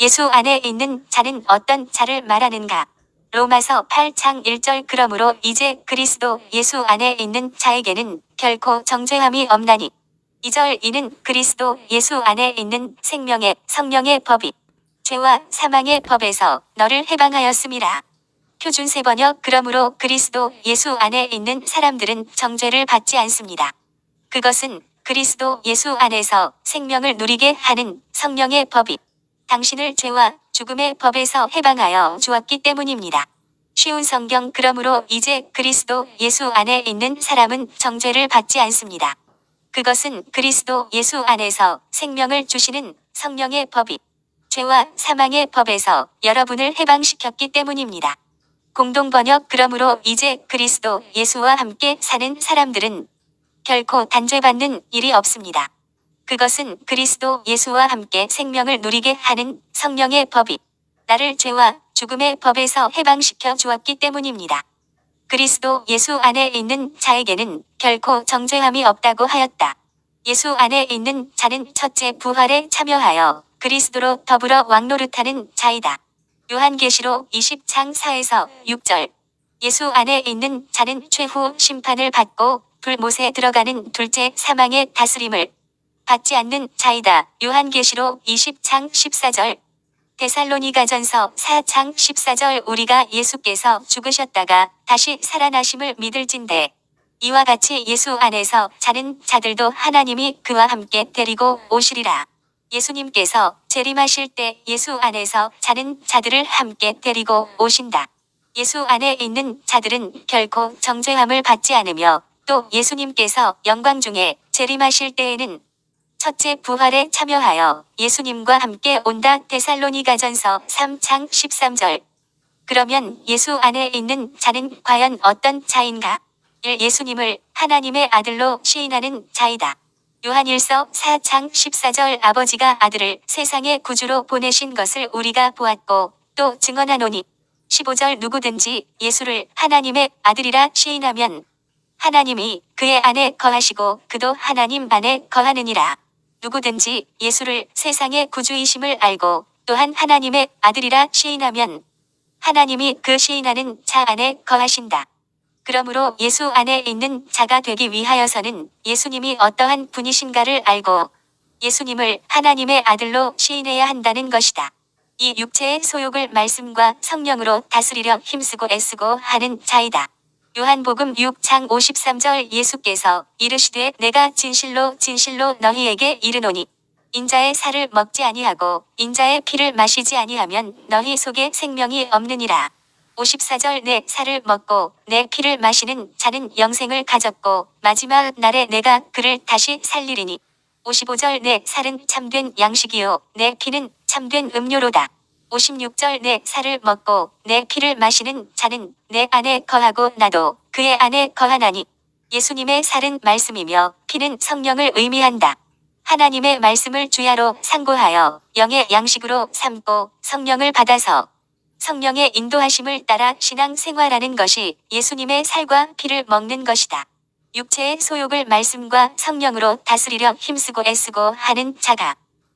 예수 안에 있는 자는 어떤 자를 말하는가? 로마서 8장 1절 그러므로 이제 그리스도 예수 안에 있는 자에게는 결코 정죄함이 없나니. 2절 이는 그리스도 예수 안에 있는 생명의 성령의 법이 죄와 사망의 법에서 너를 해방하였음이라. 표준세 번역 그러므로 그리스도 예수 안에 있는 사람들은 정죄를 받지 않습니다. 그것은 그리스도 예수 안에서 생명을 누리게 하는 성령의 법이 당신을 죄와 죽음의 법에서 해방하여 주었기 때문입니다. 쉬운 성경 그러므로 이제 그리스도 예수 안에 있는 사람은 정죄를 받지 않습니다. 그것은 그리스도 예수 안에서 생명을 주시는 성령의 법이 죄와 사망의 법에서 여러분을 해방시켰기 때문입니다. 공동번역 그러므로 이제 그리스도 예수와 함께 사는 사람들은 결코 단죄받는 일이 없습니다. 그것은 그리스도 예수와 함께 생명을 누리게 하는 성령의 법이 나를 죄와 죽음의 법에서 해방시켜 주었기 때문입니다. 그리스도 예수 안에 있는 자에게는 결코 정죄함이 없다고 하였다. 예수 안에 있는 자는 첫째 부활에 참여하여 그리스도로 더불어 왕노릇하는 자이다. 요한계시록 20장 4에서 6절. 예수 안에 있는 자는 최후 심판을 받고 불못에 들어가는 둘째 사망의 다스림을 받지 않는 자이다. 요한계시록 20장 14절. 데살로니가전서 4장 14절 우리가 예수께서 죽으셨다가 다시 살아나심을 믿을진대. 이와 같이 예수 안에서 자는 자들도 하나님이 그와 함께 데리고 오시리라. 예수님께서 재림하실 때 예수 안에서 자는 자들을 함께 데리고 오신다. 예수 안에 있는 자들은 결코 정죄함을 받지 않으며 또 예수님께서 영광 중에 재림하실 때에는 첫째 부활에 참여하여 예수님과 함께 온다. 데살로니가전서 3장 13절. 그러면 예수 안에 있는 자는 과연 어떤 자인가? 1. 예수님을 하나님의 아들로 시인하는 자이다. 요한일서 4장 14절 아버지가 아들을 세상의 구주로 보내신 것을 우리가 보았고 또 증언하노니. 15절 누구든지 예수를 하나님의 아들이라 시인하면 하나님이 그의 안에 거하시고 그도 하나님 안에 거하느니라. 누구든지 예수를 세상의 구주이심을 알고 또한 하나님의 아들이라 시인하면 하나님이 그 시인하는 자 안에 거하신다. 그러므로 예수 안에 있는 자가 되기 위하여서는 예수님이 어떠한 분이신가를 알고 예수님을 하나님의 아들로 시인해야 한다는 것이다. 이 육체의 소욕을 말씀과 성령으로 다스리려 힘쓰고 애쓰고 하는 자이다. 요한복음 6장 53절 예수께서 이르시되 내가 진실로 진실로 너희에게 이르노니 인자의 살을 먹지 아니하고 인자의 피를 마시지 아니하면 너희 속에 생명이 없느니라. 54절 내 살을 먹고 내 피를 마시는 자는 영생을 가졌고 마지막 날에 내가 그를 다시 살리리니. 55절 내 살은 참된 양식이요 내 피는 참된 음료로다. 56절 내 살을 먹고 내 피를 마시는 자는 내 안에 거하고 나도 그의 안에 거하나니. 예수님의 살은 말씀이며 피는 성령을 의미한다. 하나님의 말씀을 주야로 상고하여 영의 양식으로 삼고 성령을 받아서 성령의 인도하심을 따라 신앙 생활하는 것이 예수님의 살과 피를 먹는 것이다. 육체의 소욕을 말씀과 성령으로 다스리려 힘쓰고 애쓰고 하는 자가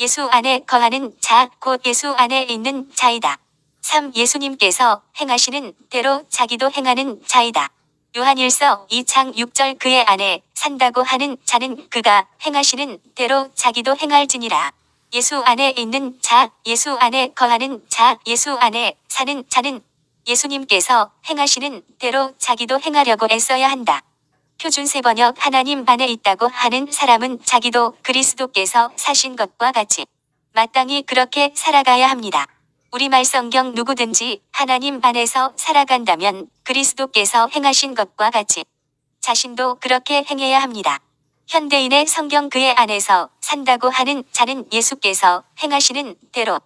예수 안에 거하는 자, 곧 예수 안에 있는 자이다. 3. 예수님께서 행하시는 대로 자기도 행하는 자이다. 요한일서 2장 6절 그의 안에 산다고 하는 자는 그가 행하시는 대로 자기도 행할지니라. 예수 안에 있는 자, 예수 안에 거하는 자, 예수 안에 사는 자는 예수님께서 행하시는 대로 자기도 행하려고 애써야 한다. 표준세 번역 하나님 안에 있다고 하는 사람은 자기도 그리스도께서 사신 것과 같이 마땅히 그렇게 살아가야 합니다. 우리말 성경 누구든지 하나님 안에서 살아간다면 그리스도께서 행하신 것과 같이 자신도 그렇게 행해야 합니다. 현대인의 성경 그의 안에서 산다고 하는 자는 예수께서 행하시는 대로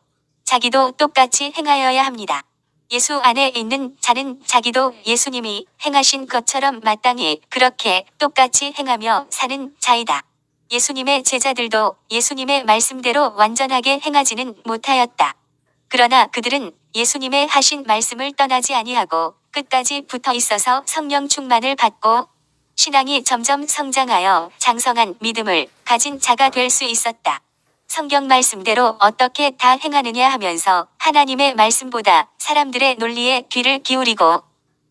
자기도 똑같이 행하여야 합니다. 예수 안에 있는 자는 자기도 예수님이 행하신 것처럼 마땅히 그렇게 똑같이 행하며 사는 자이다. 예수님의 제자들도 예수님의 말씀대로 완전하게 행하지는 못하였다. 그러나 그들은 예수님의 하신 말씀을 떠나지 아니하고 끝까지 붙어 있어서 성령 충만을 받고 신앙이 점점 성장하여 장성한 믿음을 가진 자가 될 수 있었다. 성경 말씀대로 어떻게 다 행하느냐 하면서 하나님의 말씀보다 사람들의 논리에 귀를 기울이고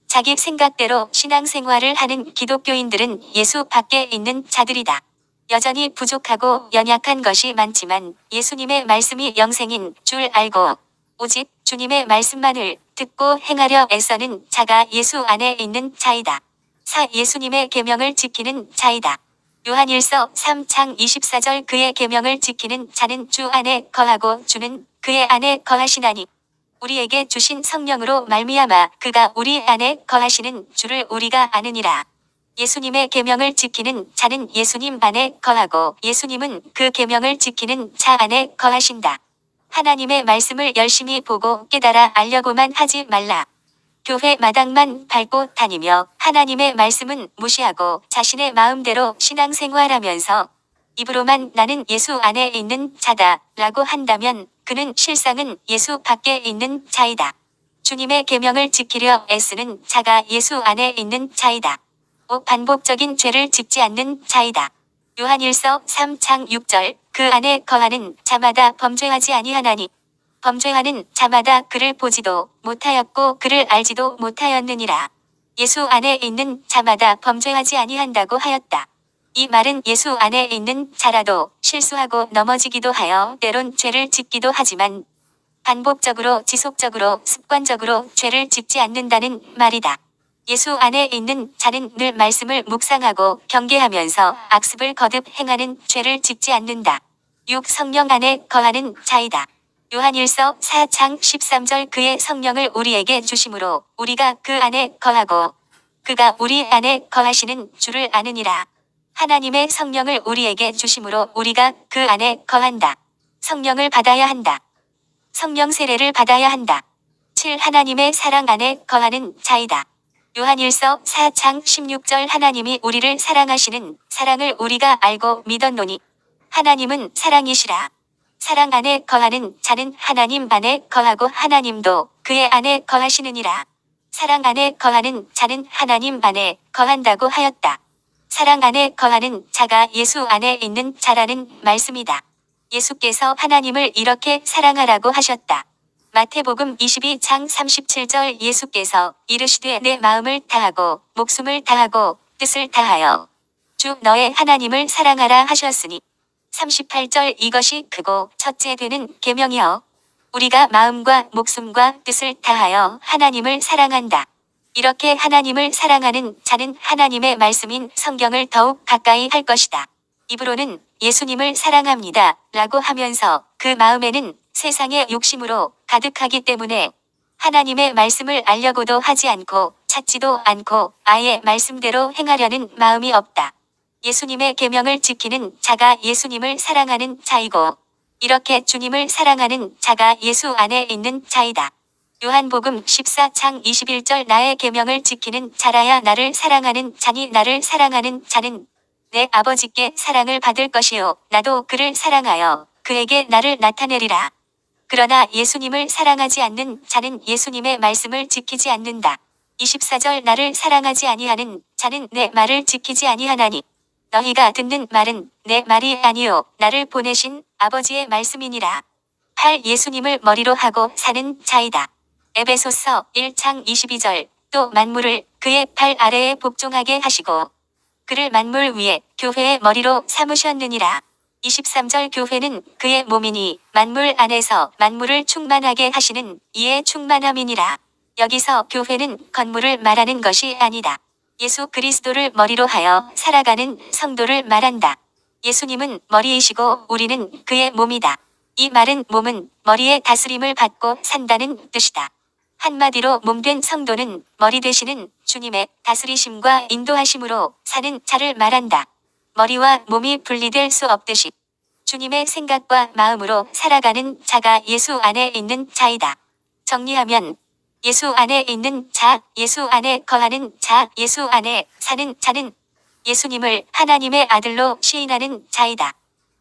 자기 생각대로 신앙생활을 하는 기독교인들은 예수 밖에 있는 자들이다. 여전히 부족하고 연약한 것이 많지만 예수님의 말씀이 영생인 줄 알고 오직 주님의 말씀만을 듣고 행하려 애써는 자가 예수 안에 있는 자이다. 예수님의 계명을 지키는 자이다. 요한일서 3장 24절 그의 계명을 지키는 자는 주 안에 거하고 주는 그의 안에 거하시나니 우리에게 주신 성령으로 말미암아 그가 우리 안에 거하시는 주를 우리가 아느니라. 예수님의 계명을 지키는 자는 예수님 안에 거하고 예수님은 그 계명을 지키는 자 안에 거하신다. 하나님의 말씀을 열심히 보고 깨달아 알려고만 하지 말라. 교회 마당만 밟고 다니며 하나님의 말씀은 무시하고 자신의 마음대로 신앙생활하면서 입으로만 나는 예수 안에 있는 자다 라고 한다면 그는 실상은 예수 밖에 있는 자이다. 주님의 계명을 지키려 애쓰는 자가 예수 안에 있는 자이다. 반복적인 죄를 짓지 않는 자이다. 요한일서 3장 6절 그 안에 거하는 자마다 범죄하지 아니하나니 범죄하는 자마다 그를 보지도 못하였고 그를 알지도 못하였느니라. 예수 안에 있는 자마다 범죄하지 아니한다고 하였다. 이 말은 예수 안에 있는 자라도 실수하고 넘어지기도 하여 때론 죄를 짓기도 하지만 반복적으로 지속적으로 습관적으로 죄를 짓지 않는다는 말이다. 예수 안에 있는 자는 늘 말씀을 묵상하고 경계하면서 악습을 거듭 행하는 죄를 짓지 않는다. 성령 안에 거하는 자이다. 요한일서 4장 13절 그의 성령을 우리에게 주심으로 우리가 그 안에 거하고 그가 우리 안에 거하시는 줄을 아느니라. 하나님의 성령을 우리에게 주심으로 우리가 그 안에 거한다. 성령을 받아야 한다. 성령 세례를 받아야 한다. 하나님의 사랑 안에 거하는 자이다. 요한일서 4장 16절 하나님이 우리를 사랑하시는 사랑을 우리가 알고 믿었노니 하나님은 사랑이시라. 사랑 안에 거하는 자는 하나님 안에 거하고 하나님도 그의 안에 거하시느니라. 사랑 안에 거하는 자는 하나님 안에 거한다고 하였다. 사랑 안에 거하는 자가 예수 안에 있는 자라는 말씀이다. 예수께서 하나님을 이렇게 사랑하라고 하셨다. 마태복음 22장 37절 예수께서 이르시되 내 마음을 다하고 목숨을 다하고 뜻을 다하여 주 너의 하나님을 사랑하라 하셨으니 38절 이것이 크고 첫째 되는 계명이여 우리가 마음과 목숨과 뜻을 다하여 하나님을 사랑한다. 이렇게 하나님을 사랑하는 자는 하나님의 말씀인 성경을 더욱 가까이 할 것이다. 입으로는 예수님을 사랑합니다 라고 하면서 그 마음에는 세상의 욕심으로 가득하기 때문에 하나님의 말씀을 알려고도 하지 않고 찾지도 않고 아예 말씀대로 행하려는 마음이 없다. 예수님의 계명을 지키는 자가 예수님을 사랑하는 자이고 이렇게 주님을 사랑하는 자가 예수 안에 있는 자이다. 요한복음 14장 21절 나의 계명을 지키는 자라야 나를 사랑하는 자니 나를 사랑하는 자는 내 아버지께 사랑을 받을 것이요 나도 그를 사랑하여 그에게 나를 나타내리라. 그러나 예수님을 사랑하지 않는 자는 예수님의 말씀을 지키지 않는다. 24절 나를 사랑하지 아니하는 자는 내 말을 지키지 아니하나니 너희가 듣는 말은 내 말이 아니요 나를 보내신 아버지의 말씀이니라. 예수님을 머리로 하고 사는 자이다. 에베소서 1장 22절 또 만물을 그의 팔 아래에 복종하게 하시고 그를 만물 위에 교회의 머리로 삼으셨느니라. 23절 교회는 그의 몸이니 만물 안에서 만물을 충만하게 하시는 이의 충만함이니라. 여기서 교회는 건물을 말하는 것이 아니다. 예수 그리스도를 머리로 하여 살아가는 성도를 말한다. 예수님은 머리이시고 우리는 그의 몸이다. 이 말은 몸은 머리의 다스림을 받고 산다는 뜻이다. 한마디로 몸된 성도는 머리 되시는 주님의 다스리심과 인도하심으로 사는 자를 말한다. 머리와 몸이 분리될 수 없듯이 주님의 생각과 마음으로 살아가는 자가 예수 안에 있는 자이다. 정리하면 예수 안에 있는 자, 예수 안에 거하는 자, 예수 안에 사는 자는 예수님을 하나님의 아들로 시인하는 자이다.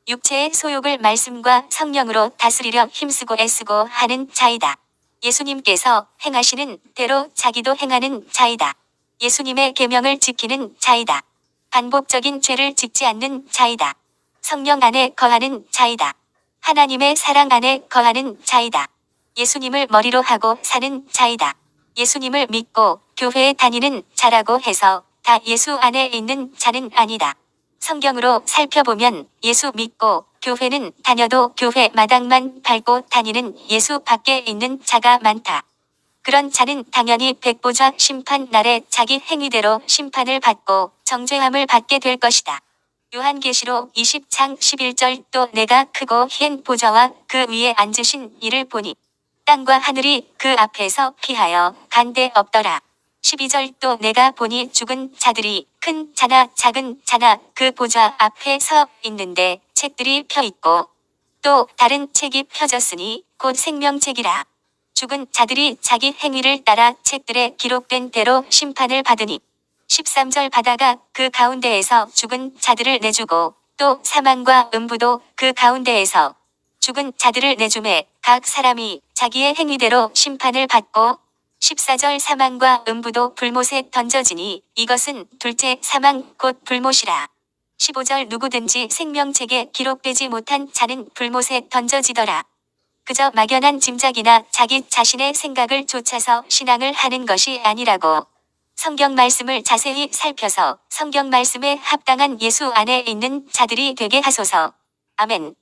육체의 소욕을 말씀과 성령으로 다스리려 힘쓰고 애쓰고 하는 자이다. 예수님께서 행하시는 대로 자기도 행하는 자이다. 예수님의 계명을 지키는 자이다. 반복적인 죄를 짓지 않는 자이다. 성령 안에 거하는 자이다. 하나님의 사랑 안에 거하는 자이다. 예수님을 머리로 하고 사는 자이다. 예수님을 믿고 교회에 다니는 자라고 해서 다 예수 안에 있는 자는 아니다. 성경으로 살펴보면 예수 믿고 교회는 다녀도 교회 마당만 밟고 다니는 예수 밖에 있는 자가 많다. 그런 자는 당연히 백보좌 심판 날에 자기 행위대로 심판을 받고 정죄함을 받게 될 것이다. 요한계시록 20장 11절 또 내가 크고 흰 보좌와 그 위에 앉으신 이를 보니 땅과 하늘이 그 앞에서 피하여 간데 없더라. 12절 또 내가 보니 죽은 자들이 큰 자나 작은 자나 그 보좌 앞에 서 있는데 책들이 펴 있고 또 다른 책이 펴졌으니 곧 생명책이라. 죽은 자들이 자기 행위를 따라 책들에 기록된 대로 심판을 받으니 13절 바다가 그 가운데에서 죽은 자들을 내주고 또 사망과 음부도 그 가운데에서 죽은 자들을 내주매 각 사람이 자기의 행위대로 심판을 받고 14절 사망과 음부도 불못에 던져지니 이것은 둘째 사망 곧 불못이라. 15절 누구든지 생명책에 기록되지 못한 자는 불못에 던져지더라. 그저 막연한 짐작이나 자기 자신의 생각을 좇아서 신앙을 하는 것이 아니라고. 성경 말씀을 자세히 살펴서 성경 말씀에 합당한 예수 안에 있는 자들이 되게 하소서. 아멘.